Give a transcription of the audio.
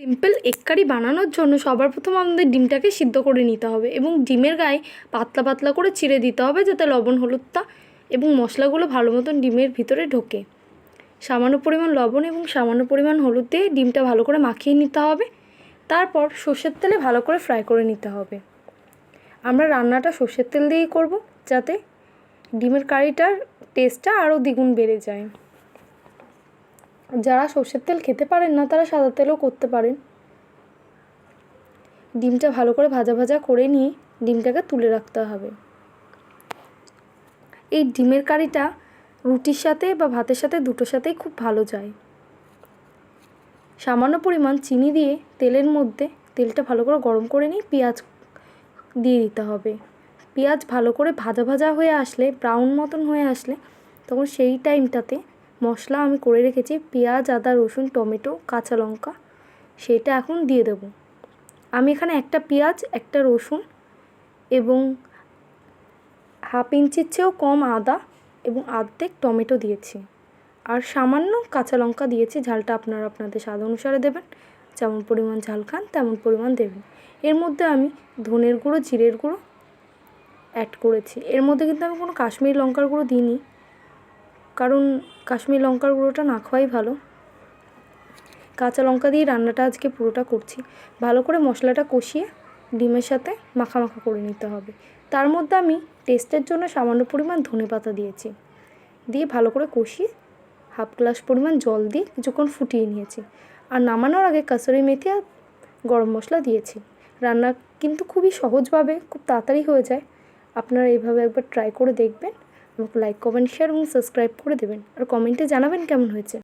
Simple egg কারি বানানোর জন্য সবার প্রথম আমাদের ডিমটাকে সিদ্ধ করে নিতে হবে এবং ডিমের গায়ে পাতলা পাতলা করে চিড়ে দিতে হবে যাতে লবণ হলুদটা এবং মশলাগুলো ভালো মতন ডিমের ভিতরে ঢোকে। সামান্য পরিমাণ লবণ এবং সামান্য পরিমাণ হলুদ দিয়ে ডিমটা ভালো করে মাখিয়ে নিতে হবে। তারপর সর্ষের তেলে ভালো করে ফ্রাই করে নিতে হবে। আমরা রান্নাটা সর্ষের তেল দিয়েই করব যাতে ডিমের কারিটার টেস্টটা আরও দ্বিগুণ বেড়ে যায়। যারা সর্ষের তেল খেতে পারেন না তারা সাদা তেলেও করতে পারেন। ডিমটা ভালো করে ভাজা ভাজা করে নিয়ে ডিমটাকে তুলে রাখতে হবে। এই ডিমের কারিটা রুটির সাথে বা ভাতের সাথে দুটোর সাথেই খুব ভালো যায়। সামান্য পরিমাণ চিনি দিয়ে তেলের মধ্যে তেলটা ভালো করে গরম করে নিয়ে পেঁয়াজ দিয়ে দিতে হবে। পেঁয়াজ ভালো করে ভাজা ভাজা হয়ে আসলে ব্রাউন মতন হয়ে আসলে তখন সেই টাইমটাতে মশলা আমি করে রেখেছি পেঁয়াজ, আদা, রসুন, টমেটো, কাঁচা লঙ্কা সেটা এখন দিয়ে দেব। আমি এখানে একটা পেঁয়াজ, একটা রসুন এবং হাফ ইঞ্চির চেয়েও কম আদা এবং অর্ধেক টমেটো দিয়েছি আর সামান্য কাঁচা লঙ্কা দিয়েছি। ঝালটা আপনারা আপনাদের স্বাদ অনুসারে দেবেন, যেমন পরিমাণ ঝাল খান তেমন পরিমাণ দেবেন। এর মধ্যে আমি ধনের গুঁড়ো, জিরের গুঁড়ো অ্যাড করেছি। এর মধ্যে কিন্তু আমি কোনো কাশ্মীরি লঙ্কার গুঁড়ো দিইনি, কারণ কাশ্মীরি লঙ্কার গুঁড়োটা না খাওয়াই ভালো। কাঁচা লঙ্কা দিয়ে রান্নাটা আজকে পুরোটা করছি। ভালো করে মশলাটা কষিয়ে ডিমের সাথে মাখা মাখা করে নিতে হবে। তার মধ্যে আমি টেস্টের জন্য সামান্য পরিমাণ ধনেপাতা দিয়েছি, দিয়ে ভালো করে কষিয়ে হাফ গ্লাস পরিমাণ জল দিয়ে কিছুক্ষণ ফুটিয়ে নিয়েছি। আর নামানোর আগে কাসুরি মেথি আর গরম মশলা দিয়েছি। রান্না কিন্তু খুবই সহজভাবে খুব তাড়াতাড়ি হয়ে যায়। আপনারা এইভাবে একবার ট্রাই করে দেখবেন। আমাকে লাইক, কমেন্ট, শেয়ার এবং সাবস্ক্রাইব করে দেবেন আর কমেন্টে জানাবেন কেমন হয়েছে।